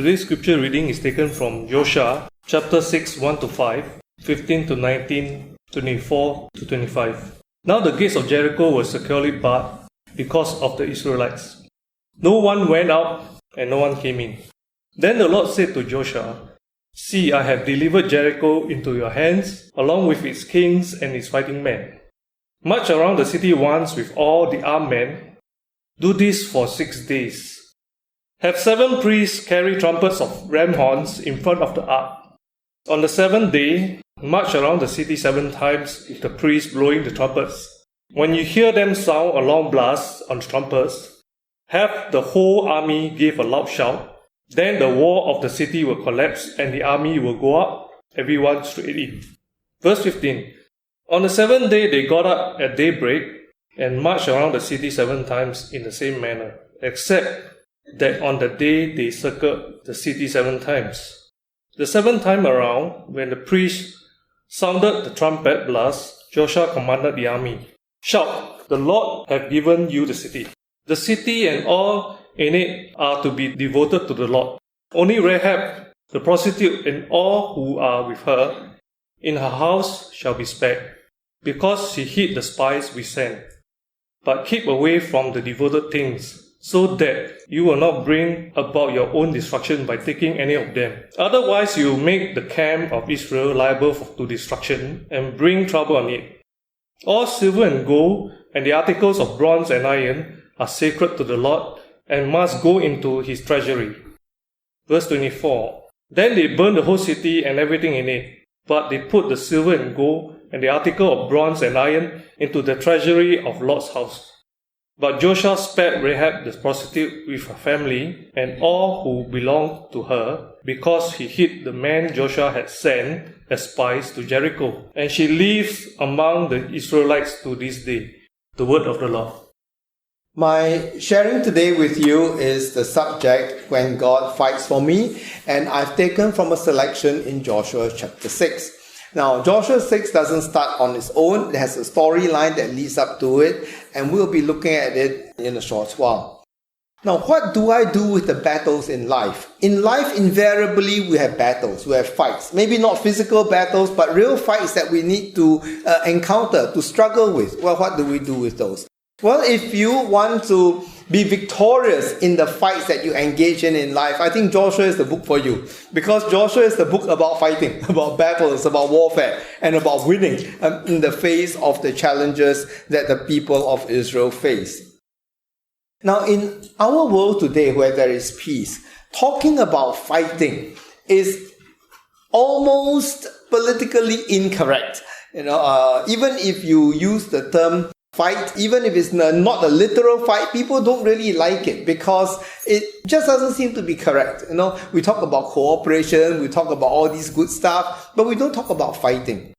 Today's scripture reading is taken from Joshua, chapter 6, 1 to 5, 15 to 19, 24 to 25. Now the gates of Jericho were securely barred because of the Israelites. No one went out and no one came in. Then the Lord said to Joshua, "See, I have delivered Jericho into your hands, along with its kings and its fighting men. March around the city once with all the armed men. Do this for 6 days. Have 7 priests carry trumpets of ram horns in front of the ark. On the 7th day, march around the city 7 times with the priests blowing the trumpets. When you hear them sound a long blast on the trumpets, have the whole army give a loud shout. Then the wall of the city will collapse and the army will go up, everyone straight in." Verse 15. On the 7th day they got up at daybreak and marched around the city 7 times in the same manner, except that on the day they circled the city 7 times. The 7th time around, when the priest sounded the trumpet blast, Joshua commanded the army, "Shout, the Lord hath given you the city. The city and all in it are to be devoted to the Lord. Only Rahab, the prostitute, and all who are with her in her house shall be spared, because she hid the spies we sent. But keep away from the devoted things, so that you will not bring about your own destruction by taking any of them. Otherwise you will make the camp of Israel liable to destruction and bring trouble on it. All silver and gold and the articles of bronze and iron are sacred to the Lord and must go into his treasury." Verse 24. Then they burned the whole city and everything in it, but they put the silver and gold and the article of bronze and iron into the treasury of Lord's house. But Joshua spared Rahab the prostitute with her family and all who belonged to her, because he hid the men Joshua had sent as spies to Jericho. And she lives among the Israelites to this day. The word of the Lord. My sharing today with you is the subject, When God Fights for Me, and I've taken from a selection in Joshua chapter 6. Now, Joshua 6 doesn't start on its own. It has a storyline that leads up to it, and we'll be looking at it in a short while. Now, what do I do with the battles in life? In life, invariably, we have battles, we have fights. Maybe not physical battles, but real fights that we need to encounter, to struggle with. Well, what do we do with those? Well, if you want to be victorious in the fights that you engage in life, I think Joshua is the book for you. Because Joshua is the book about fighting, about battles, about warfare, and about winning in the face of the challenges that the people of Israel face. Now, in our world today where there is peace, talking about fighting is almost politically incorrect. Even if you use the term fight, even if it's not a literal fight, people don't really like it because it just doesn't seem to be correct. We talk about cooperation, we talk about all these good stuff, but we don't talk about fighting.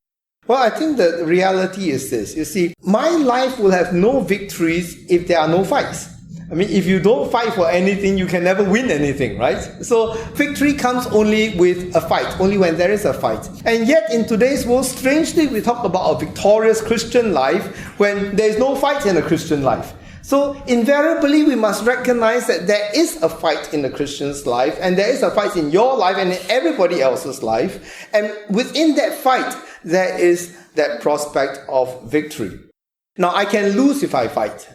Well, I think the reality is this. You see, my life will have no victories if there are no fights. I mean, if you don't fight for anything, you can never win anything, right? So victory comes only with a fight, only when there is a fight. And yet in today's world, strangely, we talk about a victorious Christian life when there is no fight in a Christian life. So invariably, we must recognize that there is a fight in the Christian's life, and there is a fight in your life and in everybody else's life. And within that fight, there is that prospect of victory. Now, I can lose if I fight,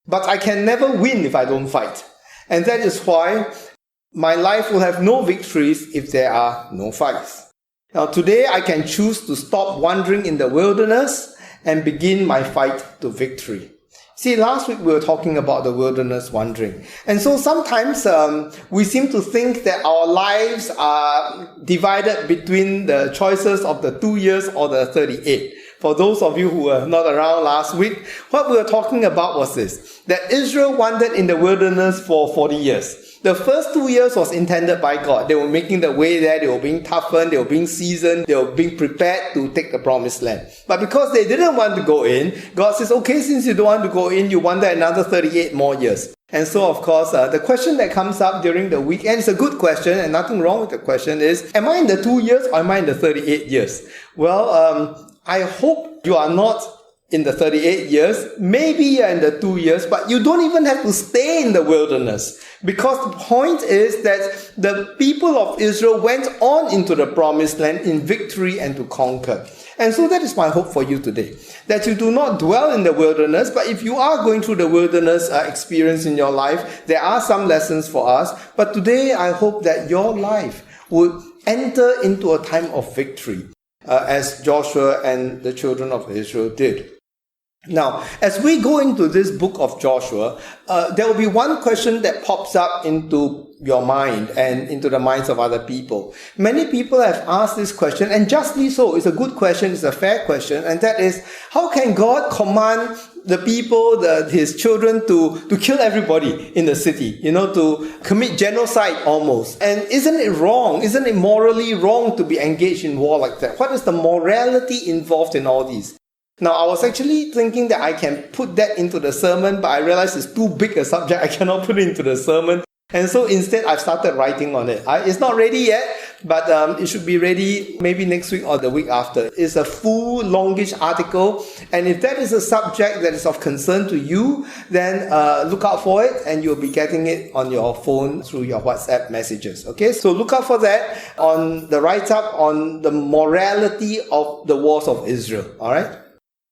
but I can never win if I don't fight. And that is why my life will have no victories if there are no fights. Now today I can choose to stop wandering in the wilderness and begin my fight to victory. See, last week we were talking about the wilderness wandering. And so sometimes we seem to think that our lives are divided between the choices of the 2 years or the 38. For those of you who were not around last week, what we were talking about was this, that Israel wandered in the wilderness for 40 years. The first 2 years was intended by God. They were making the way there, they were being toughened, they were being seasoned, they were being prepared to take the promised land. But because they didn't want to go in, God says, okay, since you don't want to go in, you wander another 38 more years. And so, of course, the question that comes up during the week, and it's a good question, and nothing wrong with the question, is, am I in the 2 years or am I in the 38 years? Well, I hope you are not in the 38 years, maybe in the 2 years, but you don't even have to stay in the wilderness. Because the point is that the people of Israel went on into the promised land in victory and to conquer. And so that is my hope for you today, that you do not dwell in the wilderness, but if you are going through the wilderness experience in your life, there are some lessons for us. But today I hope that your life would enter into a time of victory, as Joshua and the children of Israel did. Now, as we go into this book of Joshua, there will be one question that pops up into your mind and into the minds of other people. Many people have asked this question, and justly so. It's a good question, it's a fair question, and that is, how can God command the people, his children, to kill everybody in the city, to commit genocide almost? And isn't it wrong? Isn't it morally wrong to be engaged in war like that? What is the morality involved in all these? Now, I was actually thinking that I can put that into the sermon, but I realized it's too big a subject. I cannot put it into the sermon. And so instead, I've started writing on it. It's not ready yet, but it should be ready maybe next week or the week after. It's a full, longish article. And if that is a subject that is of concern to you, then look out for it, and you'll be getting it on your phone through your WhatsApp messages. Okay, so look out for that on the write-up on the morality of the wars of Israel. All right?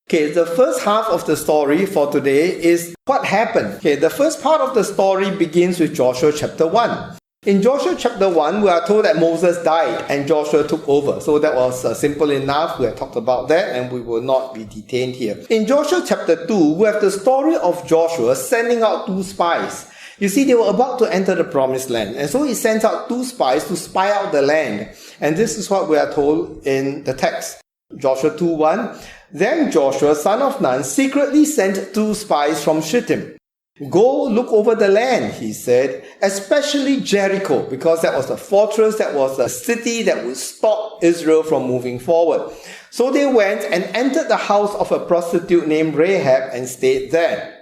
Okay, the first half of the story for today is what happened. Okay, the first part of the story begins with Joshua chapter 1. In Joshua chapter 1, we are told that Moses died and Joshua took over. So that was simple enough. We have talked about that and we will not be detained here. In Joshua chapter 2, we have the story of Joshua sending out 2 spies. You see, they were about to enter the promised land. And so he sent out 2 spies to spy out the land. And this is what we are told in the text. Joshua 2:1. Then Joshua, son of Nun, secretly sent 2 spies from Shittim. Go look over the land, he said, especially Jericho, because that was a fortress, that was a city that would stop Israel from moving forward. So they went and entered the house of a prostitute named Rahab and stayed there.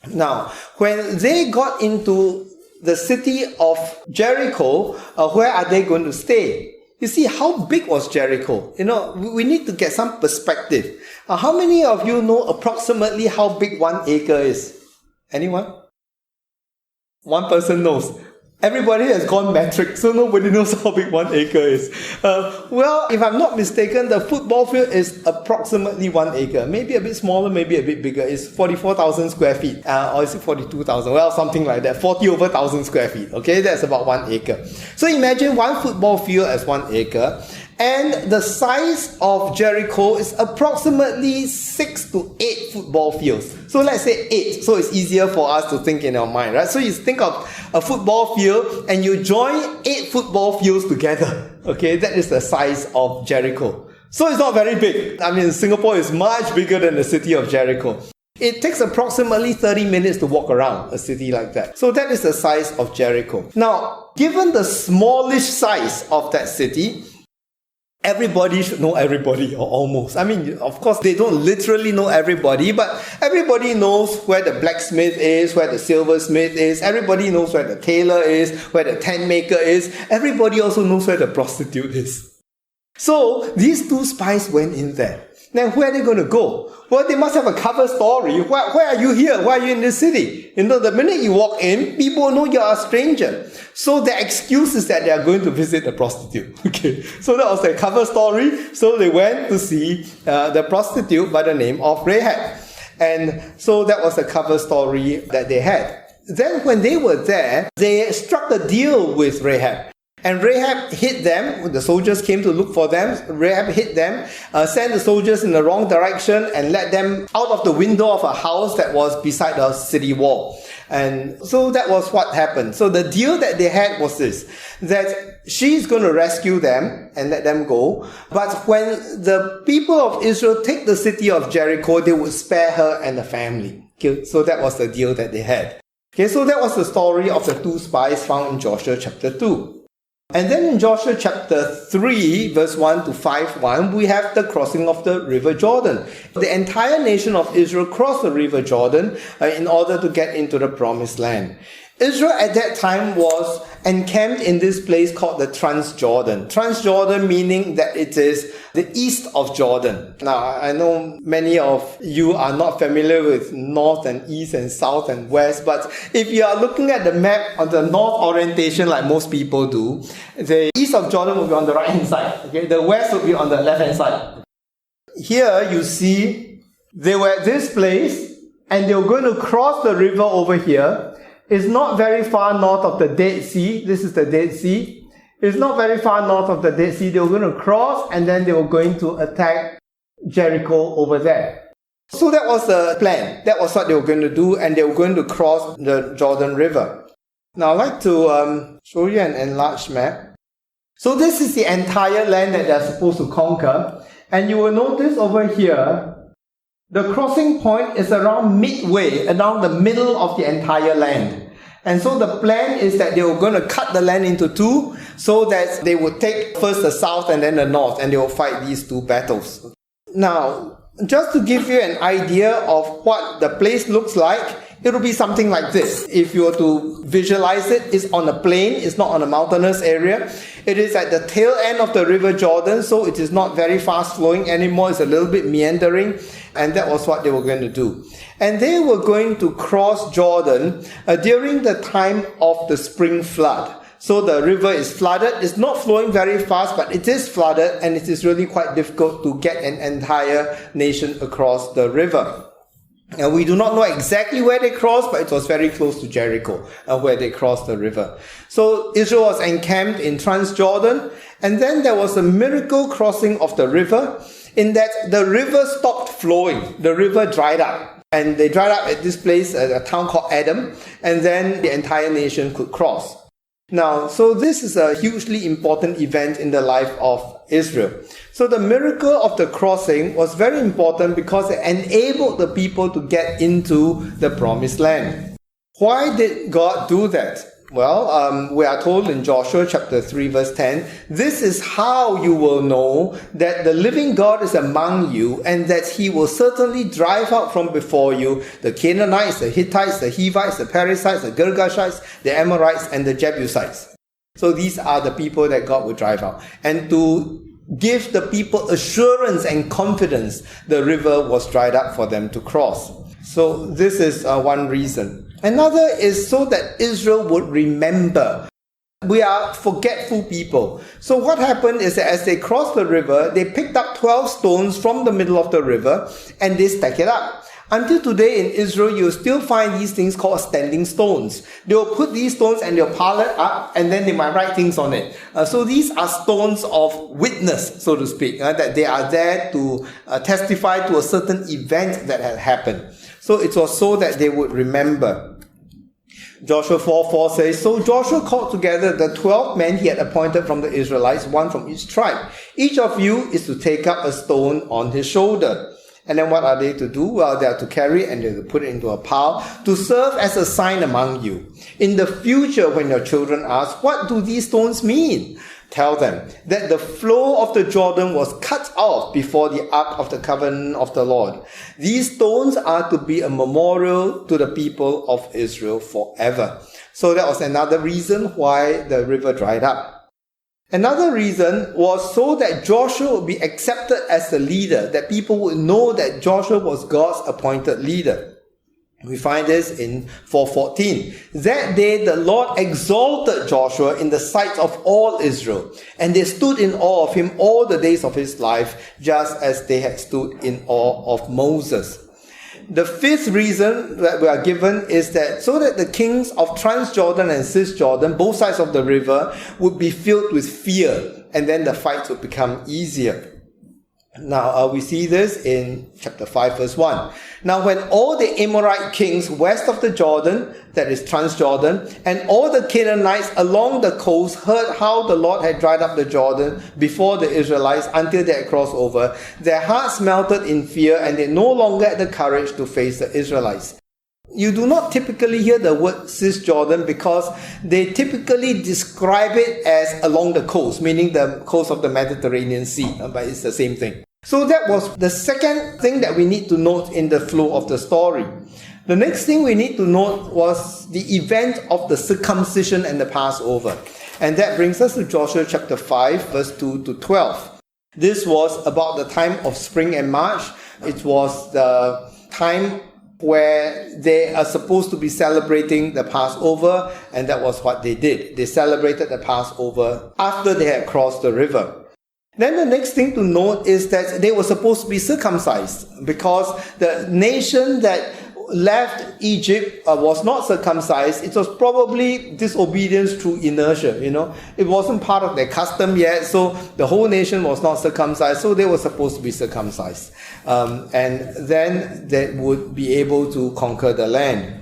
Now, when they got into the city of Jericho, where are they going to stay? You see, how big was Jericho? We need to get some perspective. How many of you know approximately how big 1 acre is? Anyone? One person knows. Everybody has gone metric, so nobody knows how big 1 acre is. Well, if I'm not mistaken, the football field is approximately 1 acre. Maybe a bit smaller, maybe a bit bigger. It's 44,000 square feet. Or is it 42,000? Well, something like that. 40 over 1,000 square feet. Okay, that's about 1 acre. So imagine 1 football field as 1 acre. And the size of Jericho is approximately 6 to 8 football fields. So let's say 8. So it's easier for us to think in our mind, right? So you think of a football field and you join 8 football fields together. Okay, that is the size of Jericho. So it's not very big. I mean, Singapore is much bigger than the city of Jericho. It takes approximately 30 minutes to walk around a city like that. So that is the size of Jericho. Now, given the smallish size of that city, everybody should know everybody, or almost. I mean, of course, they don't literally know everybody, but everybody knows where the blacksmith is, where the silversmith is. Everybody knows where the tailor is, where the tent maker is. Everybody also knows where the prostitute is. So, these 2 spies went in there. Now, where are they going to go? Well, they must have a cover story. Why are you here? Why are you in this city? The minute you walk in, people know you're a stranger. So the excuse is that they are going to visit a prostitute. Okay, so that was their cover story. So they went to see the prostitute by the name of Rahab. And so that was the cover story that they had. Then when they were there, they struck a deal with Rahab. And Rahab hid them. The soldiers came to look for them. Rahab hid them, sent the soldiers in the wrong direction and let them out of the window of a house that was beside the city wall. And so that was what happened. So the deal that they had was this, that she's going to rescue them and let them go. But when the people of Israel take the city of Jericho, they would spare her and the family. Okay, so that was the deal that they had. Okay, so that was the story of the 2 spies found in Joshua chapter 2. And then in Joshua chapter 3, verse 1 to 5:1, we have the crossing of the river Jordan. The entire nation of Israel crossed the river Jordan in order to get into the promised land. Israel at that time was encamped in this place called the Transjordan. Transjordan meaning that it is the east of Jordan. Now, I know many of you are not familiar with north and east and south and west, but if you are looking at the map on the north orientation like most people do, the east of Jordan will be on the right hand side. Okay? The west will be on the left hand side. Here you see they were at this place and they were going to cross the river over here. It's not very far north of the Dead Sea. This is the Dead Sea. It's not very far north of the Dead Sea. They were going to cross and then they were going to attack Jericho over there. So that was the plan. That was what they were going to do, and they were going to cross the Jordan River. Now I'd like to show you an enlarged map. So this is the entire land that they're supposed to conquer. And you will notice over here, the crossing point is around midway, around the middle of the entire land. And so the plan is that they were going to cut the land into two, so that they would take first the south and then the north, and they will fight these two battles. Now, just to give you an idea of what the place looks like, it will be something like this. If you were to visualize it, it's on a plain, it's not on a mountainous area. It is at the tail end of the River Jordan, so it is not very fast flowing anymore. It's a little bit meandering, and that was what they were going to do. And they were going to cross Jordan during the time of the spring flood. So the river is flooded. It's not flowing very fast, but it is flooded, and it is really quite difficult to get an entire nation across the river. And we do not know exactly where they crossed, but it was very close to Jericho, where they crossed the river. So Israel was encamped in Transjordan, and then there was a miracle crossing of the river, in that the river stopped flowing. The river dried up. And they dried up at this place, a town called Adam, and then the entire nation could cross. Now, so this is a hugely important event in the life of Israel. So the miracle of the crossing was very important because it enabled the people to get into the promised land. Why did God do that? Well, we are told in Joshua chapter 3 verse 10, this is how you will know that the living God is among you, and that he will certainly drive out from before you the Canaanites, the Hittites, the Hivites, the Perizzites, the Girgashites, the Amorites, and the Jebusites. So these are the people that God will drive out. And to give the people assurance and confidence, the river was dried up for them to cross. So this is one reason. Another is so that Israel would remember. We are forgetful people. So what happened is that as they crossed the river, they picked up 12 stones from the middle of the river and they stacked it up. Until today in Israel, you'll still find these things called standing stones. They'll put these stones and they'll pile it up, and then they might write things on it. So these are stones of witness, so to speak, that they are there to testify to a certain event that had happened. So it was so that they would remember. Joshua 4:4 says, so Joshua called together the 12 men he had appointed from the Israelites, one from each tribe. Each of you is to take up a stone on his shoulder. And then what are they to do? Well, they are to carry and they to put it into a pile to serve as a sign among you. In the future, when your children ask, what do these stones mean? Tell them that the flow of the Jordan was cut off before the ark of the covenant of the Lord. These stones are to be a memorial to the people of Israel forever. So that was another reason why the river dried up. Another reason was so that Joshua would be accepted as the leader, that people would know that Joshua was God's appointed leader. We find this in 4:14. That day the Lord exalted Joshua in the sight of all Israel, and they stood in awe of him all the days of his life, just as they had stood in awe of Moses. The fifth reason that we are given is that so that the kings of Transjordan and Cisjordan, both sides of the river, would be filled with fear, and then the fight would become easier. Now, we see this in chapter 5 verse 1. Now, when all the Amorite kings west of the Jordan, that is Transjordan, and all the Canaanites along the coast heard how the Lord had dried up the Jordan before the Israelites until they had crossed over, their hearts melted in fear, and they no longer had the courage to face the Israelites. You do not typically hear the word Cisjordan because they typically describe it as along the coast, meaning the coast of the Mediterranean Sea, but it's the same thing. So that was the second thing that we need to note in the flow of the story. The next thing we need to note was the event of the circumcision and the Passover. And that brings us to Joshua chapter 5, verse 2 to 12. This was about the time of spring and March. It was the time where they are supposed to be celebrating the Passover, and that was what they did. They celebrated the Passover after they had crossed the river. Then the next thing to note is that they were supposed to be circumcised, because the nation that left Egypt was not circumcised. It was probably disobedience through inertia, It wasn't part of their custom yet, so the whole nation was not circumcised, so they were supposed to be circumcised. And then they would be able to conquer the land.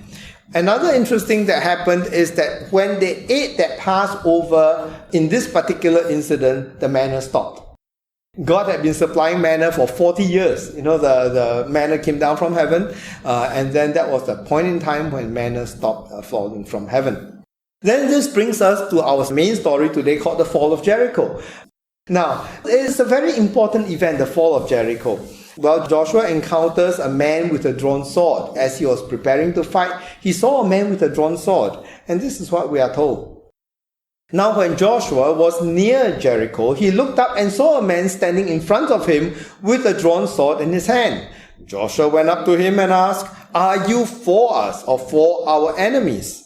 Another interesting that happened is that when they ate that Passover, in this particular incident, the manna stopped. God had been supplying manna for 40 years. The manna came down from heaven, and then that was the point in time when manna stopped falling from heaven. Then this brings us to our main story today, called the Fall of Jericho. Now, it's a very important event, the Fall of Jericho. Well, Joshua encounters a man with a drawn sword. As he was preparing to fight, he saw a man with a drawn sword. And this is what we are told. Now when Joshua was near Jericho, he looked up and saw a man standing in front of him with a drawn sword in his hand. Joshua went up to him and asked, "Are you for us or for our enemies?"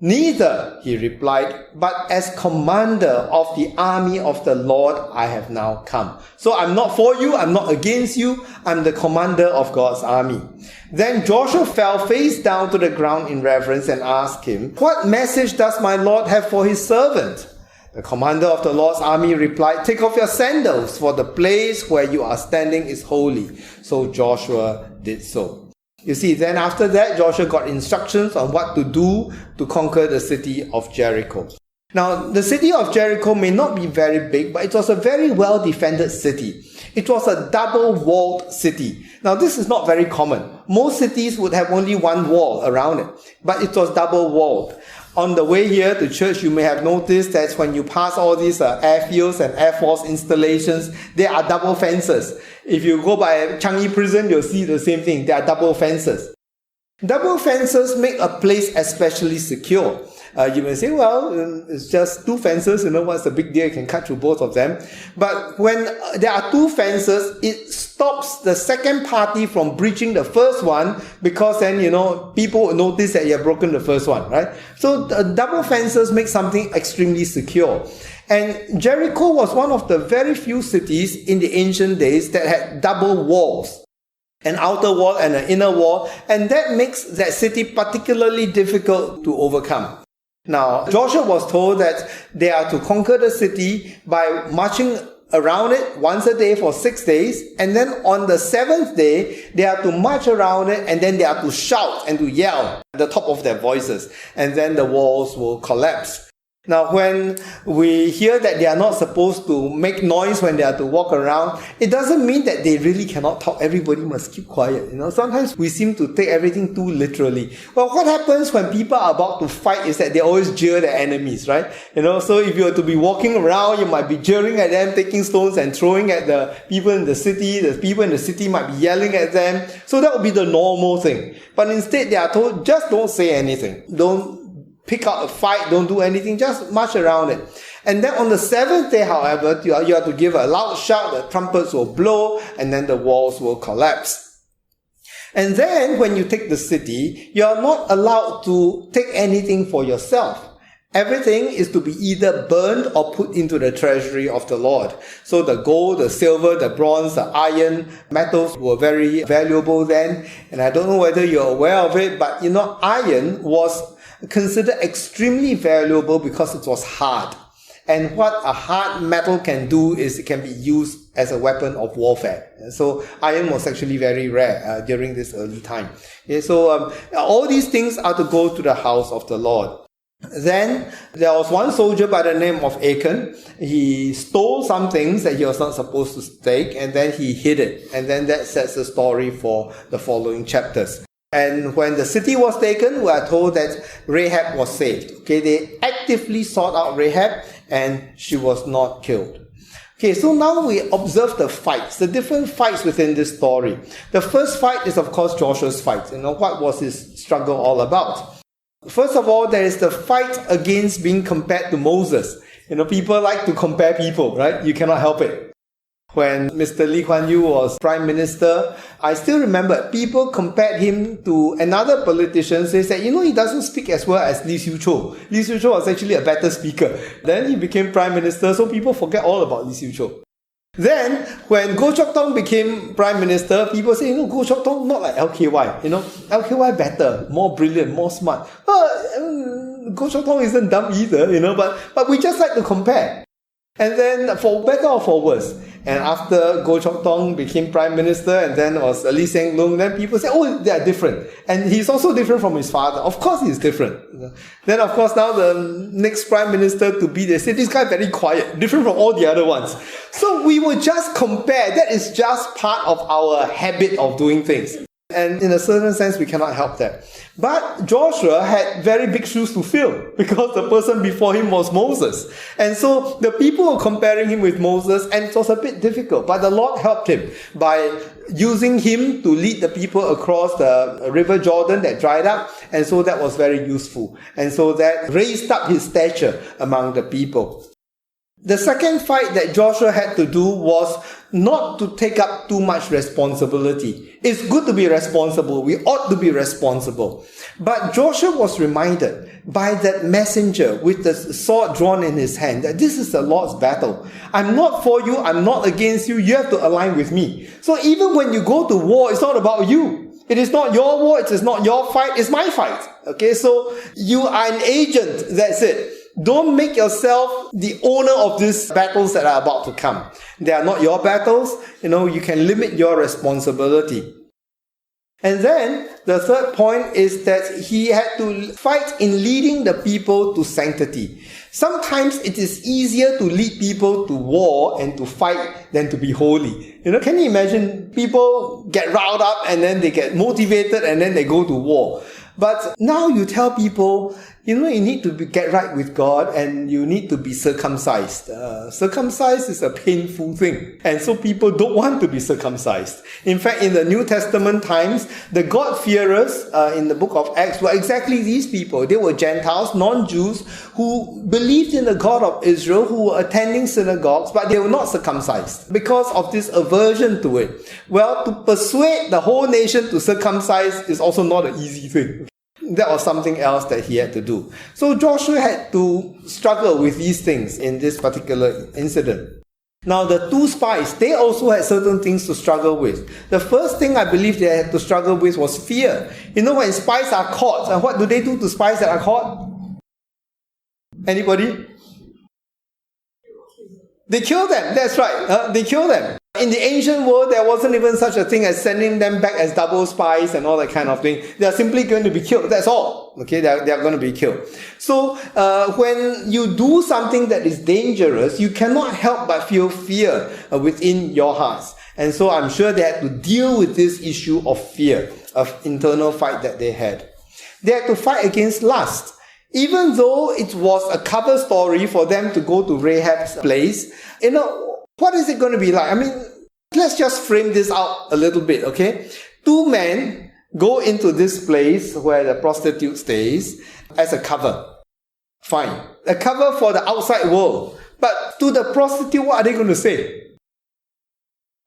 "Neither," he replied, "but as commander of the army of the Lord, I have now come." So I'm not for you, I'm not against you, I'm the commander of God's army. Then Joshua fell face down to the ground in reverence and asked him, "What message does my Lord have for his servant?" The commander of the Lord's army replied, "Take off your sandals, for the place where you are standing is holy." So Joshua did so. You see, then after that, Joshua got instructions on what to do to conquer the city of Jericho. Now, the city of Jericho may not be very big, but it was a very well-defended city. It was a double-walled city. Now, this is not very common. Most cities would have only one wall around it, but it was double-walled. On the way here to church, you may have noticed that when you pass all these airfields and Air Force installations, there are double fences. If you go by Changi Prison, you'll see the same thing. There are double fences. Double fences make a place especially secure. You may say, well, it's just two fences, what's the big deal? You can cut through both of them. But when there are two fences, it stops the second party from breaching the first one, because then, people will notice that you have broken the first one, right? So double fences make something extremely secure. And Jericho was one of the very few cities in the ancient days that had double walls. An outer wall and an inner wall, and that makes that city particularly difficult to overcome. Now, Joshua was told that they are to conquer the city by marching around it once a day for 6 days, and then on the 7th day, they are to march around it, and then they are to shout and to yell at the top of their voices, and then the walls will collapse. Now, when we hear that they are not supposed to make noise when they are to walk around, it doesn't mean that they really cannot talk. Everybody must keep quiet. Sometimes we seem to take everything too literally. Well, what happens when people are about to fight is that they always jeer their enemies, right? So if you were to be walking around, you might be jeering at them, taking stones and throwing at the people in the city. The people in the city might be yelling at them. So that would be the normal thing. But instead, they are told, just don't say anything. Don't pick out a fight, don't do anything, just march around it. And then on the 7th day, however, you have to give a loud shout, the trumpets will blow, and then the walls will collapse. And then when you take the city, you are not allowed to take anything for yourself. Everything is to be either burned or put into the treasury of the Lord. So the gold, the silver, the bronze, the iron, metals were very valuable then. And I don't know whether you're aware of it, but iron was considered extremely valuable because it was hard. And what a hard metal can do is it can be used as a weapon of warfare. So iron was actually very rare during this early time. So all these things are to go to the house of the Lord. Then there was one soldier by the name of Achan. He stole some things that he was not supposed to take, and then he hid it. And then that sets the story for the following chapters. And when the city was taken, we are told that Rahab was saved. Okay, they actively sought out Rahab, and she was not killed. Okay, so now we observe the fights, the different fights within this story. The first fight is, of course, Joshua's fight. What was his struggle all about? First of all, there is the fight against being compared to Moses. People like to compare people, right? You cannot help it. When Mr. Lee Kuan Yew was Prime Minister, I still remember people compared him to another politician. They said, he doesn't speak as well as Lee Siew Chow. Lee Siew Chow was actually a better speaker. Then he became Prime Minister, so people forget all about Lee Siew Chow. Then, when Goh Chok Tong became Prime Minister, people say, Goh Chok Tong not like LKY. LKY better, more brilliant, more smart. Goh Chok Tong isn't dumb either, but we just like to compare. And then, for better or for worse, and after Goh Chok Tong became Prime Minister and then was Lee Hsien Loong, then people say, they are different. And he's also different from his father. Of course he's different. Then of course now the next Prime Minister to be, they say, this guy very quiet, different from all the other ones. So we will just compare. That is just part of our habit of doing things. And in a certain sense, we cannot help that. But Joshua had very big shoes to fill because the person before him was Moses. And so the people were comparing him with Moses, and it was a bit difficult. But the Lord helped him by using him to lead the people across the river Jordan that dried up. And so that was very useful. And so that raised up his stature among the people. The second fight that Joshua had to do was not to take up too much responsibility. It's good to be responsible. We ought to be responsible. But Joshua was reminded by that messenger with the sword drawn in his hand that this is the Lord's battle. I'm not for you. I'm not against you. You have to align with me. So even when you go to war, it's not about you. It is not your war. It is not your fight. It's my fight. Okay, so you are an agent. That's it. Don't make yourself the owner of these battles that are about to come. They are not your battles. You can limit your responsibility. And then the third point is that he had to fight in leading the people to sanctity. Sometimes it is easier to lead people to war and to fight than to be holy. Can you imagine people get riled up and then they get motivated and then they go to war? But now you tell people, you need to get right with God and you need to be circumcised. Circumcised is a painful thing. And so people don't want to be circumcised. In fact, in the New Testament times, the God-fearers in the book of Acts were exactly these people. They were Gentiles, non-Jews, who believed in the God of Israel, who were attending synagogues, but they were not circumcised because of this aversion to it. Well, to persuade the whole nation to circumcise is also not an easy thing. That was something else that he had to do. So Joshua had to struggle with these things in this particular incident. Now the two spies, they also had certain things to struggle with. The first thing I believe they had to struggle with was fear. When spies are caught, and what do they do to spies that are caught? Anybody? They kill them. That's right. They kill them. In the ancient world, there wasn't even such a thing as sending them back as double spies and all that kind of thing. They are simply going to be killed. That's all. Okay, they are going to be killed. So, when you do something that is dangerous, you cannot help but feel fear within your hearts. And so I'm sure they had to deal with this issue of fear, of internal fight that they had. They had to fight against lust. Even though it was a cover story for them to go to Rahab's place, what is it going to be like? Let's just frame this out a little bit, okay? Two men go into this place where the prostitute stays as a cover. Fine. A cover for the outside world. But to the prostitute, what are they going to say?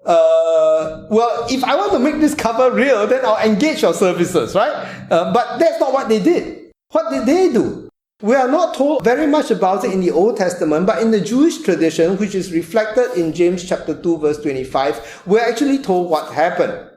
Well, if I want to make this cover real, then I'll engage your services, right? But that's not what they did. What did they do? We are not told very much about it in the Old Testament, but in the Jewish tradition, which is reflected in James chapter 2 verse 25, we're actually told what happened.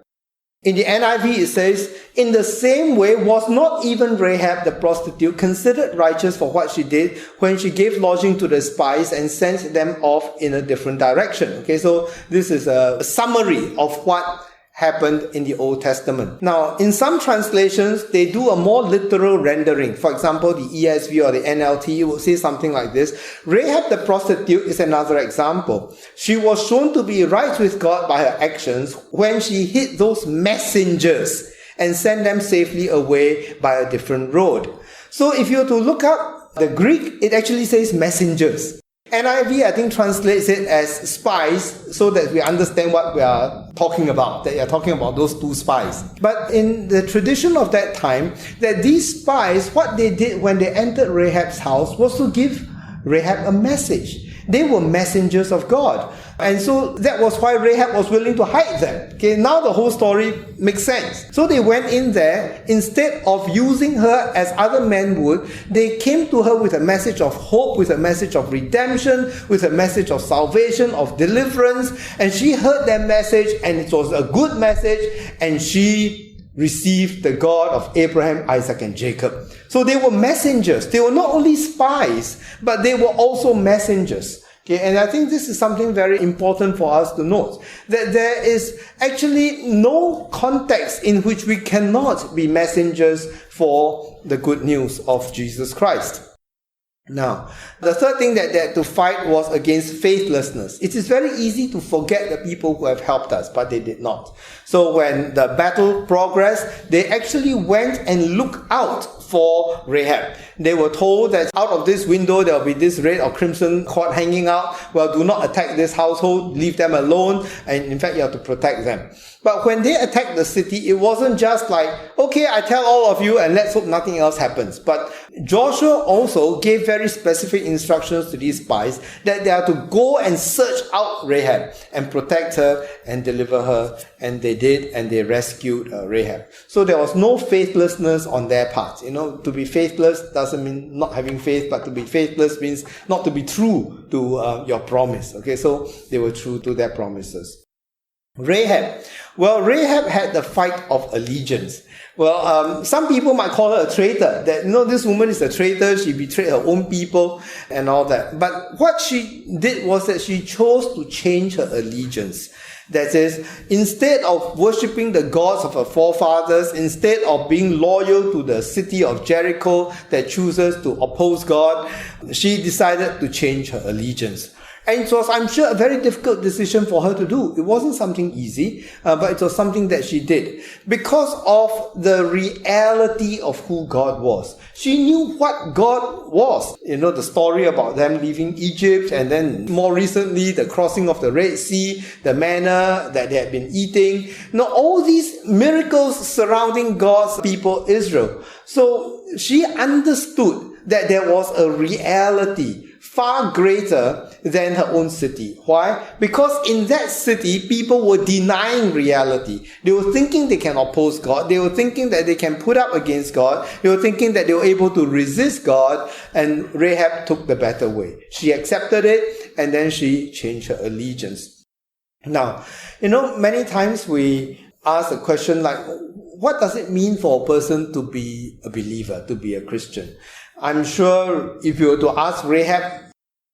In the NIV it says, in the same way was not even Rahab the prostitute considered righteous for what she did when she gave lodging to the spies and sent them off in a different direction. Okay, so this is a summary of what happened in the Old Testament. Now, in some translations, they do a more literal rendering. For example, the ESV or the NLT will say something like this. Rahab the prostitute is another example. She was shown to be right with God by her actions when she hid those messengers and sent them safely away by a different road. So if you were to look up the Greek, it actually says messengers. NIV, I think, translates it as spies so that we understand what we are talking about, that you are talking about those two spies. But in the tradition of that time, that these spies, what they did when they entered Rahab's house was to give Rahab a message. They were messengers of God. And so that was why Rahab was willing to hide them. Okay, now the whole story makes sense. So they went in there, instead of using her as other men would, they came to her with a message of hope, with a message of redemption, with a message of salvation, of deliverance. And she heard that message, and it was a good message, and she received the God of Abraham, Isaac, and Jacob. So they were messengers. They were not only spies, but they were also messengers. Okay, and I think this is something very important for us to note, that there is actually no context in which we cannot be messengers for the good news of Jesus Christ. Now, the third thing that they had to fight was against faithlessness. It is very easy to forget the people who have helped us, but they did not. So when the battle progressed, they actually went and looked out for Rahab. They were told that out of this window there will be this red or crimson cord hanging out. Well, do not attack this household, leave them alone, and in fact you have to protect them. But when they attacked the city, it wasn't just like, okay, I tell all of you and let's hope nothing else happens. But Joshua also gave very specific instructions to these spies that they are to go and search out Rahab and protect her and deliver her. And they did, and they rescued Rahab. So there was no faithlessness on their part. You know, to be faithless doesn't mean not having faith, but to be faithless means not to be true to your promise. Okay, so they were true to their promises. Rahab. Well, Rahab had the fight of allegiance. Well, some people might call her a traitor. That, you know, this woman is a traitor. She betrayed her own people and all that. But what she did was that she chose to change her allegiance. That is, instead of worshipping the gods of her forefathers, instead of being loyal to the city of Jericho that chooses to oppose God, she decided to change her allegiance. And it was, I'm sure, a very difficult decision for her to do. It wasn't something easy, but it was something that she did because of the reality of who God was. She knew what God was. You know, the story about them leaving Egypt, and then more recently, the crossing of the Red Sea, the manna that they had been eating. You know, all these miracles surrounding God's people, Israel. So she understood that there was a reality far greater than her own city. Why? Because in that city, people were denying reality. They were thinking they can oppose God. They were thinking that they can put up against God. They were thinking that they were able to resist God, and Rahab took the better way. She accepted it, and then she changed her allegiance. Now, you know, many times we ask a question like, what does it mean for a person to be a believer, to be a Christian? I'm sure if you were to ask Rahab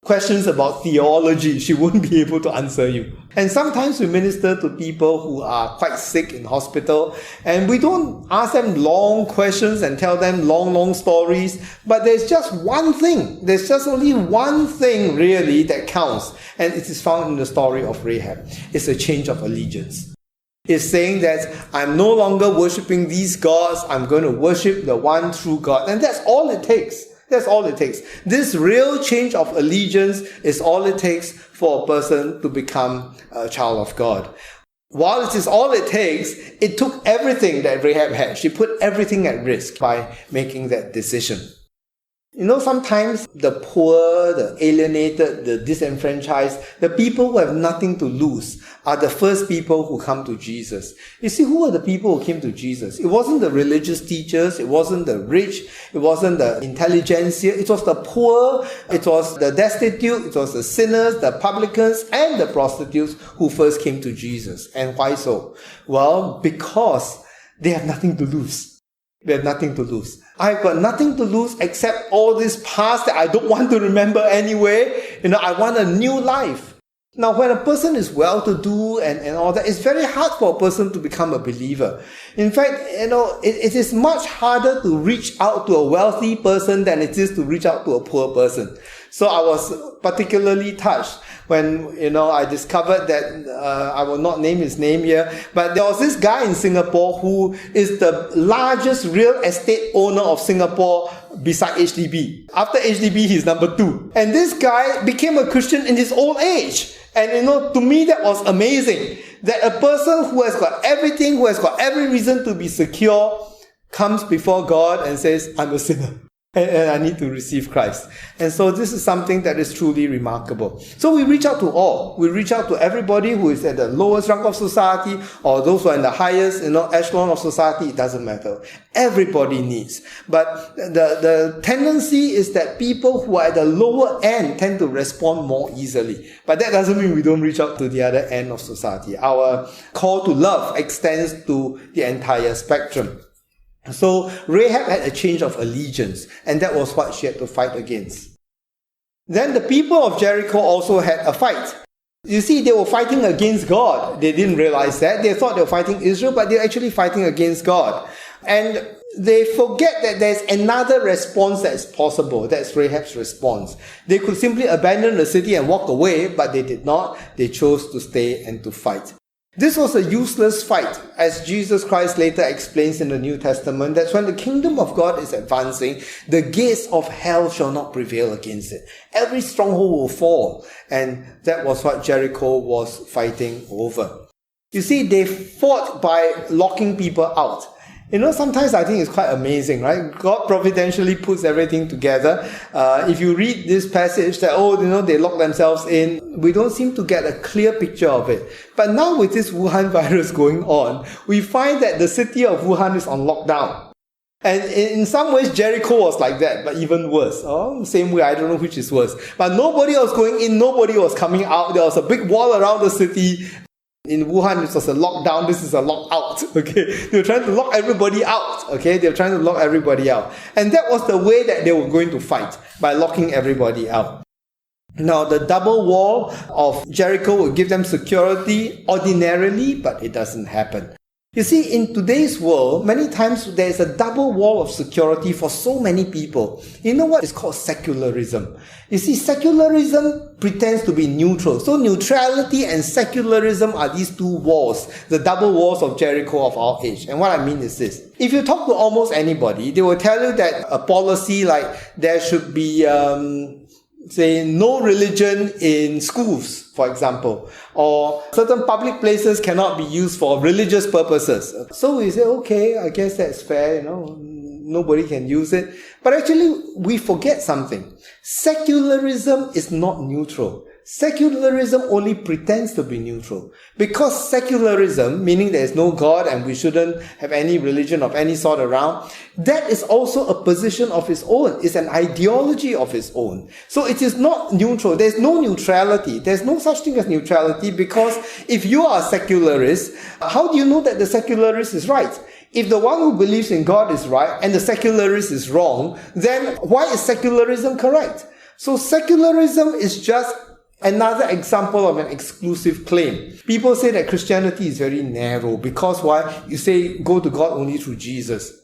questions about theology, she wouldn't be able to answer you. And sometimes we minister to people who are quite sick in hospital, and we don't ask them long questions and tell them long stories, but there's just one thing. There's just only one thing really that counts, and it is found in the story of Rahab. It's a change of allegiance. It's saying that I'm no longer worshipping these gods, I'm going to worship the one true God. And that's all it takes. That's all it takes. This real change of allegiance is all it takes for a person to become a child of God. While it is all it takes, it took everything that Rahab had. She put everything at risk by making that decision. You know, sometimes the poor, the alienated, the disenfranchised, the people who have nothing to lose are the first people who come to Jesus. You see, who are the people who came to Jesus? It wasn't the religious teachers, it wasn't the rich, it wasn't the intelligentsia, it was the poor, it was the destitute, it was the sinners, the publicans, and the prostitutes who first came to Jesus. And why so? Well, because they have nothing to lose. They have nothing to lose. I've got nothing to lose except all this past that I don't want to remember anyway. You know, I want a new life. Now, when a person is well-to-do and all that, it's very hard for a person to become a believer. In fact, you know, it is much harder to reach out to a wealthy person than it is to reach out to a poor person. So I was particularly touched when, you know, I discovered that, I will not name his name here, but there was this guy in Singapore who is the largest real estate owner of Singapore beside HDB. After HDB, he's number 2. And this guy became a Christian in his old age. And to me that was amazing. That a person who has got everything, who has got every reason to be secure, comes before God and says, I'm a sinner. And I need to receive Christ. And so this is something that is truly remarkable. So we reach out to all. We reach out to everybody who is at the lowest rank of society or those who are in the highest, echelon of society. It doesn't matter. Everybody needs. But the tendency is that people who are at the lower end tend to respond more easily. But that doesn't mean we don't reach out to the other end of society. Our call to love extends to the entire spectrum. So Rahab had a change of allegiance, and that was what she had to fight against. Then the people of Jericho also had a fight. You see, they were fighting against God. They didn't realize that. They thought they were fighting Israel, but they're actually fighting against God. And they forget that there's another response that is possible. That's Rahab's response. They could simply abandon the city and walk away, but they did not. They chose to stay and to fight. This was a useless fight, as Jesus Christ later explains in the New Testament. That's when the kingdom of God is advancing, the gates of hell shall not prevail against it. Every stronghold will fall. And that was what Jericho was fighting over. You see, they fought by locking people out. Sometimes I think it's quite amazing, right? God providentially puts everything together. If you read this passage that, they lock themselves in, we don't seem to get a clear picture of it. But now with this Wuhan virus going on, we find that the city of Wuhan is on lockdown. And in some ways, Jericho was like that, but even worse. Same way, I don't know which is worse. But nobody was going in, nobody was coming out. There was a big wall around the city. In Wuhan, it was a lockdown. This is a lockout. Okay, they were trying to lock everybody out. Okay, they were trying to lock everybody out, and that was the way that they were going to fight, by locking everybody out. Now, the double wall of Jericho will give them security ordinarily, but it doesn't happen. You see, in today's world, many times there is a double wall of security for so many people. You know what is called secularism? You see, secularism pretends to be neutral. So neutrality and secularism are these two walls, the double walls of Jericho of our age. And what I mean is this. If you talk to almost anybody, they will tell you that a policy like there should be say no religion in schools, for example, or certain public places cannot be used for religious purposes. So we say, okay, I guess that's fair, nobody can use it. But actually, we forget something. Secularism is not neutral. Secularism only pretends to be neutral. Because secularism, meaning there is no God and we shouldn't have any religion of any sort around, that is also a position of its own. It's an ideology of its own. So it is not neutral. There's no neutrality. There's no such thing as neutrality, because if you are a secularist, how do you know that the secularist is right? If the one who believes in God is right and the secularist is wrong, then why is secularism correct? So secularism is just another example of an exclusive claim. People say that Christianity is very narrow because why? You say go to God only through Jesus.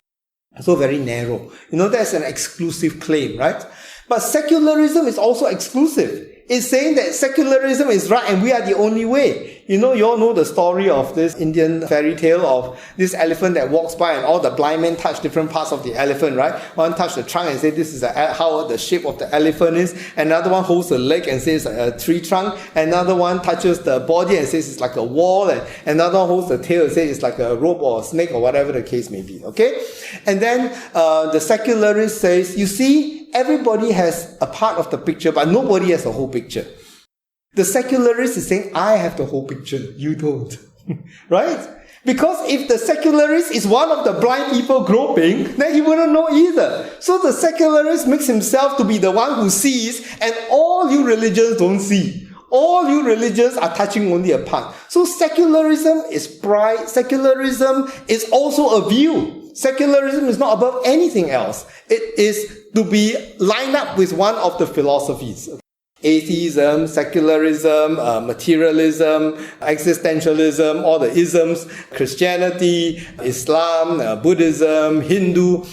So very narrow. That's an exclusive claim, right? But secularism is also exclusive. It's saying that secularism is right and we are the only way. You all know the story of this Indian fairy tale of this elephant that walks by and all the blind men touch different parts of the elephant, right? One touch the trunk and say this is how the shape of the elephant is. Another one holds the leg and says a tree trunk. Another one touches the body and says it's like a wall. And another one holds the tail and says it's like a rope or a snake or whatever the case may be, okay? And then the secularist says, you see, everybody has a part of the picture, but nobody has the whole picture. The secularist is saying, I have the whole picture, you don't. Right? Because if the secularist is one of the blind people groping, then he wouldn't know either. So the secularist makes himself to be the one who sees, and all you religions don't see. All you religions are touching only a part. So secularism is pride. Secularism is also a view. Secularism is not above anything else. It is to be lined up with one of the philosophies. Atheism, secularism, materialism, existentialism, all the isms, Christianity, Islam, Buddhism, Hindu.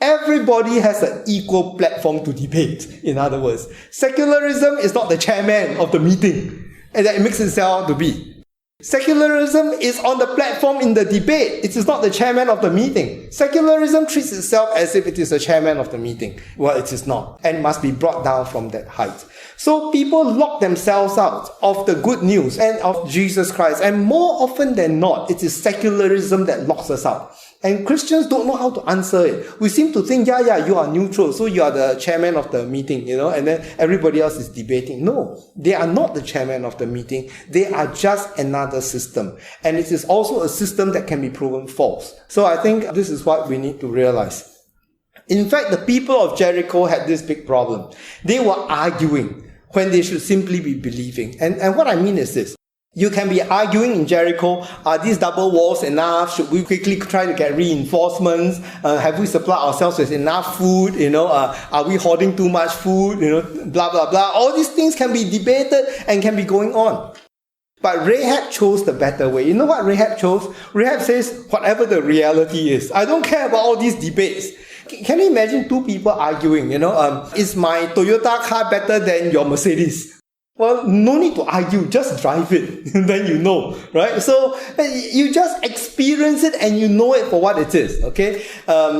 Everybody has an equal platform to debate, in other words. Secularism is not the chairman of the meeting, and that it makes itself to be. Secularism is on the platform in the debate. It is not the chairman of the meeting. Secularism treats itself as if it is the chairman of the meeting. Well, it is not, and must be brought down from that height. So people lock themselves out of the good news and of Jesus Christ. And more often than not, it is secularism that locks us out. And Christians don't know how to answer it. We seem to think, yeah, you are neutral, so you are the chairman of the meeting, and then everybody else is debating. No, they are not the chairman of the meeting. They are just another system. And it is also a system that can be proven false. So I think this is what we need to realize. In fact, the people of Jericho had this big problem. They were arguing when they should simply be believing. And what I mean is this. You can be arguing in Jericho, are these double walls enough? Should we quickly try to get reinforcements? Have we supplied ourselves with enough food? Are we hoarding too much food? Blah, blah, blah. All these things can be debated and can be going on. But Rahab chose the better way. You know what Rahab chose? Rahab says, whatever the reality is, I don't care about all these debates. Can you imagine two people arguing, is my Toyota car better than your Mercedes? Well, no need to argue, just drive it, then you know, right? So you just experience it and you know it for what it is, okay?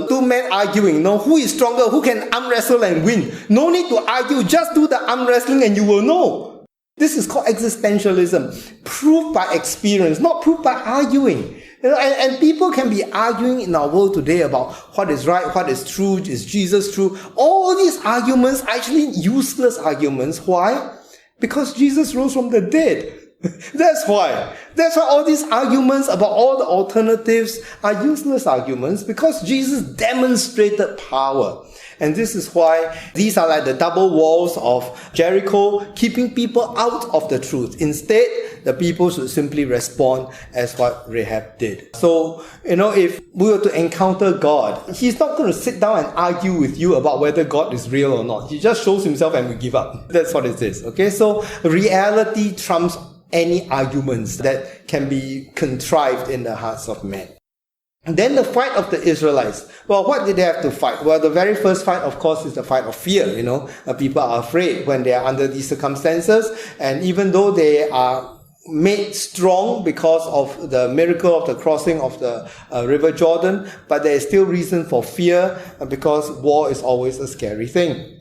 Two men arguing, who is stronger, who can arm wrestle and win? No need to argue, just do the arm wrestling and you will know. This is called existentialism, proof by experience, not proof by arguing. And people can be arguing in our world today about what is right, what is true, is Jesus true? All these arguments are actually useless arguments. Why? Because Jesus rose from the dead. That's why. That's why all these arguments about all the alternatives are useless arguments, because Jesus demonstrated power. And this is why these are like the double walls of Jericho, keeping people out of the truth. Instead, the people should simply respond as what Rahab did. So, if we were to encounter God, He's not going to sit down and argue with you about whether God is real or not. He just shows Himself and we give up. That's what it is. Okay, so reality trumps any arguments that can be contrived in the hearts of men. And then the fight of the Israelites. Well, what did they have to fight? Well, the very first fight, of course, is the fight of fear. People are afraid when they are under these circumstances. And even though they are made strong because of the miracle of the crossing of the River Jordan, but there is still reason for fear because war is always a scary thing.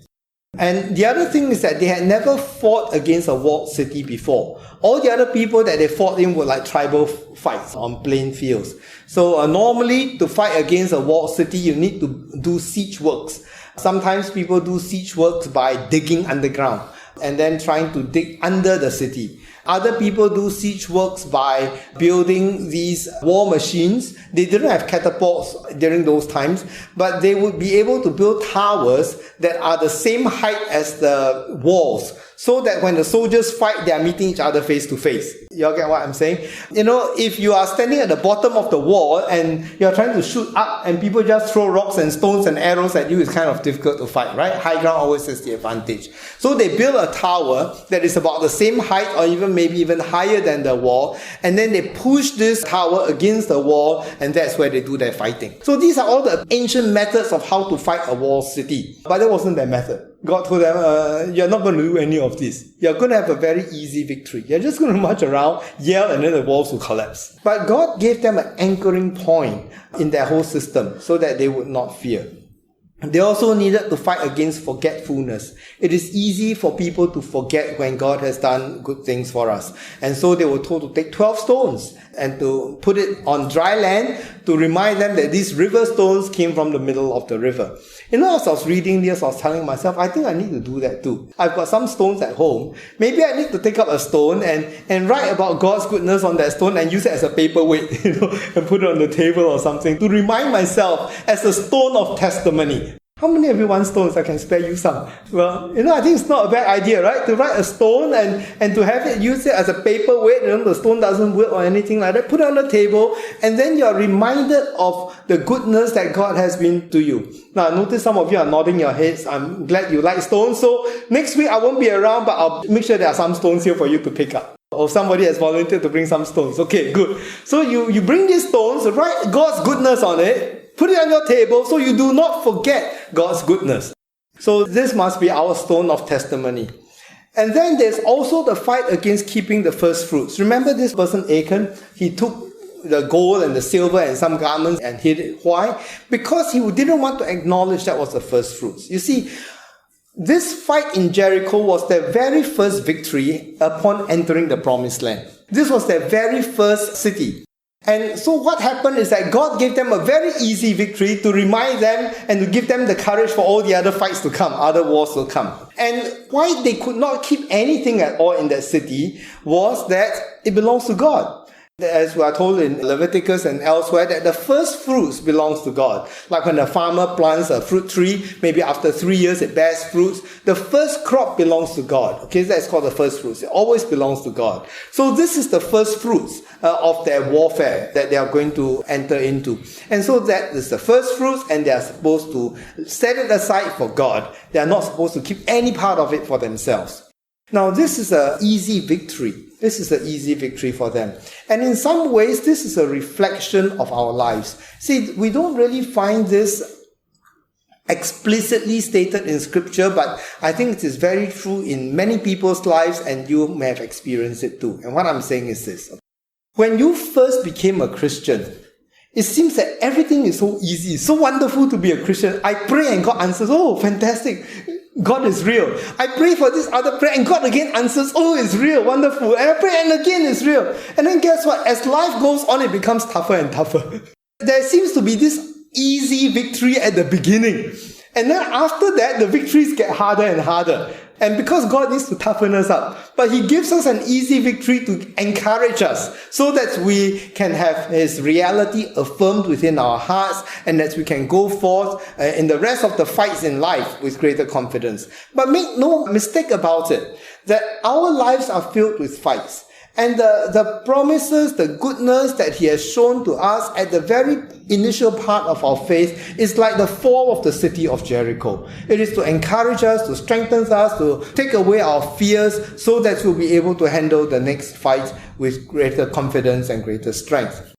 And the other thing is that they had never fought against a walled city before. All the other people that they fought in were like tribal fights on plain fields. So normally to fight against a walled city, you need to do siege works. Sometimes people do siege works by digging underground and then trying to dig under the city. Other people do siege works by building these war machines. They didn't have catapults during those times, but they would be able to build towers that are the same height as the walls, so that when the soldiers fight, they are meeting each other face to face. You all get what I'm saying? If you are standing at the bottom of the wall and you're trying to shoot up and people just throw rocks and stones and arrows at you, it's kind of difficult to fight, right? High ground always has the advantage. So they build a tower that is about the same height or maybe even higher than the wall, and then they push this tower against the wall, and that's where they do their fighting. So these are all the ancient methods of how to fight a walled city. But that wasn't their method. God told them, you're not going to do any of this. You're going to have a very easy victory. You're just going to march around, yell, and then the walls will collapse. But God gave them an anchoring point in their whole system so that they would not fear. They also needed to fight against forgetfulness. It is easy for people to forget when God has done good things for us. And so they were told to take 12 stones and to put it on dry land to remind them that these river stones came from the middle of the river. As I was reading this, I was telling myself, I think I need to do that too. I've got some stones at home. Maybe I need to take up a stone and write about God's goodness on that stone and use it as a paperweight, and put it on the table or something to remind myself as a stone of testimony. How many of you want stones? I can spare you some. Well, I think it's not a bad idea, right? To write a stone and to have it, use it as a paperweight. The stone doesn't wilt or anything like that. Put it on the table, and then you're reminded of the goodness that God has been to you. Now, notice some of you are nodding your heads. I'm glad you like stones. So next week I won't be around, but I'll make sure there are some stones here for you to pick up. Or somebody has volunteered to bring some stones. Okay, good. So you bring these stones, write God's goodness on it, put it on your table so you do not forget God's goodness. So this must be our stone of testimony. And then there's also the fight against keeping the first fruits. Remember this person Achan? He took the gold and the silver and some garments and hid it. Why? Because he didn't want to acknowledge that was the first fruits. You see, this fight in Jericho was their very first victory upon entering the promised land. This was their very first city. And so what happened is that God gave them a very easy victory to remind them and to give them the courage for all the other fights to come, other wars to come. And why they could not keep anything at all in that city was that it belongs to God. As we are told in Leviticus and elsewhere, that the first fruits belongs to God. Like when a farmer plants a fruit tree, maybe after 3 years it bears fruits, the first crop belongs to God. Okay, that's called the first fruits. It always belongs to God. So this is the first fruits of their warfare that they are going to enter into. And so that is the first fruits, and they are supposed to set it aside for God. They are not supposed to keep any part of it for themselves. Now, this is an easy victory. This is an easy victory for them. And in some ways, this is a reflection of our lives. See, we don't really find this explicitly stated in Scripture, but I think it is very true in many people's lives, and you may have experienced it too. And what I'm saying is this. When you first became a Christian, it seems that everything is so easy, so wonderful to be a Christian. I pray and God answers. Oh, fantastic. God is real. I pray for this other prayer and God again answers. Oh, it's real, wonderful. And I pray and again it's real. And then guess what? As life goes on, it becomes tougher and tougher. There seems to be this easy victory at the beginning. And then after that, the victories get harder and harder. And because God needs to toughen us up, but He gives us an easy victory to encourage us so that we can have His reality affirmed within our hearts and that we can go forth in the rest of the fights in life with greater confidence. But make no mistake about it, that our lives are filled with fights. And the promises, the goodness that He has shown to us at the very initial part of our faith is like the fall of the city of Jericho. It is to encourage us, to strengthen us, to take away our fears so that we'll be able to handle the next fight with greater confidence and greater strength.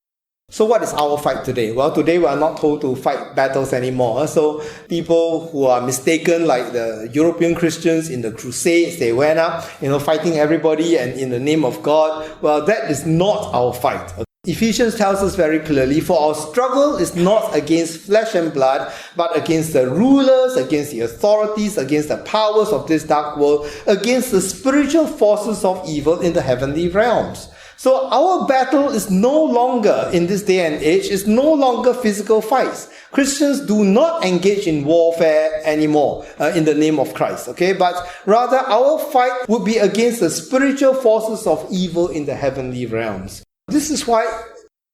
So what is our fight today? Well, today we are not told to fight battles anymore. So people who are mistaken, like the European Christians in the Crusades, they went up, fighting everybody and in the name of God. Well, that is not our fight. Ephesians tells us very clearly, for our struggle is not against flesh and blood, but against the rulers, against the authorities, against the powers of this dark world, against the spiritual forces of evil in the heavenly realms. So our battle is no longer, in this day and age, is no longer physical fights. Christians do not engage in warfare anymore in the name of Christ, okay? But rather our fight would be against the spiritual forces of evil in the heavenly realms. This is why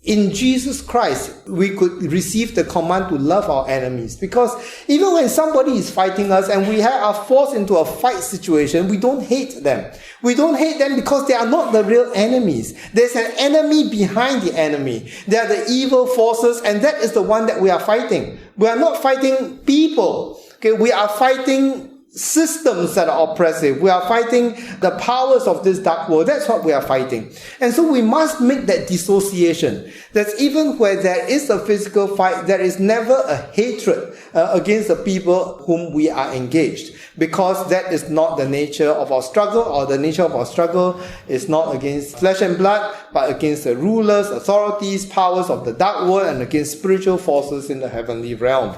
in Jesus Christ, we could receive the command to love our enemies. Because even when somebody is fighting us and we are forced into a fight situation, we don't hate them. We don't hate them because they are not the real enemies. There's an enemy behind the enemy. They are the evil forces, and that is the one that we are fighting. We are not fighting people. Okay, we are fighting systems that are oppressive. We are fighting the powers of this dark world. That's what we are fighting. And so we must make that dissociation. That even where there is a physical fight, there is never a hatred against the people whom we are engaged. Because that is not the nature of our struggle, or the nature of our struggle is not against flesh and blood, but against the rulers, authorities, powers of the dark world, and against spiritual forces in the heavenly realm.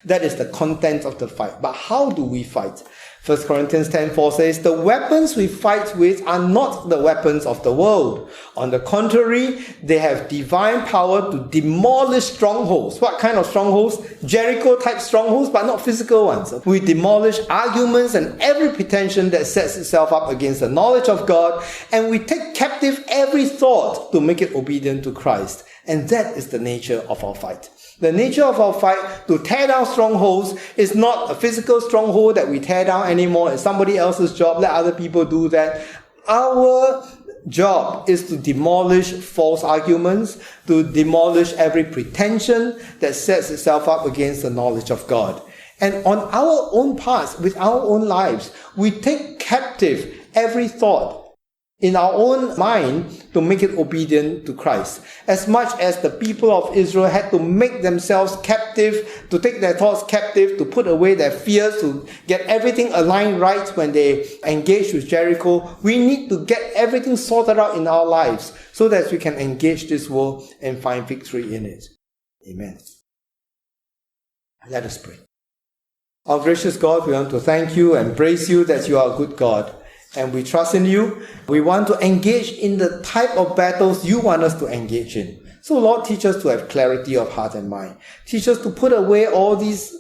That is the content of the fight. But how do we fight? 1 Corinthians 10:4 says, the weapons we fight with are not the weapons of the world. On the contrary, they have divine power to demolish strongholds. What kind of strongholds? Jericho-type strongholds, but not physical ones. We demolish arguments and every pretension that sets itself up against the knowledge of God, and we take captive every thought to make it obedient to Christ. And that is the nature of our fight. The nature of our fight to tear down strongholds is not a physical stronghold that we tear down anymore. It's somebody else's job. Let other people do that. Our job is to demolish false arguments, to demolish every pretension that sets itself up against the knowledge of God. And on our own parts, with our own lives, we take captive every thought in our own mind to make it obedient to Christ. As much as the people of Israel had to make themselves captive, to take their thoughts captive, to put away their fears, to get everything aligned right when they engage with Jericho, we need to get everything sorted out in our lives so that we can engage this world and find victory in it. Amen. Let us pray. Our gracious God, we want to thank you and praise you that you are a good God. And we trust in you. We want to engage in the type of battles you want us to engage in. So Lord, teach us to have clarity of heart and mind. Teach us to put away all these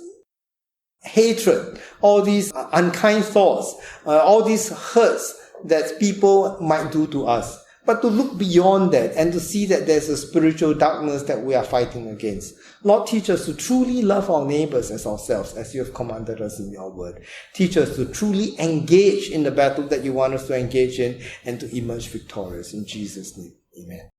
hatred, all these unkind thoughts, all these hurts that people might do to us. But to look beyond that and to see that there's a spiritual darkness that we are fighting against. Lord, teach us to truly love our neighbors as ourselves, as you have commanded us in your word. Teach us to truly engage in the battle that you want us to engage in and to emerge victorious. In Jesus' name, amen.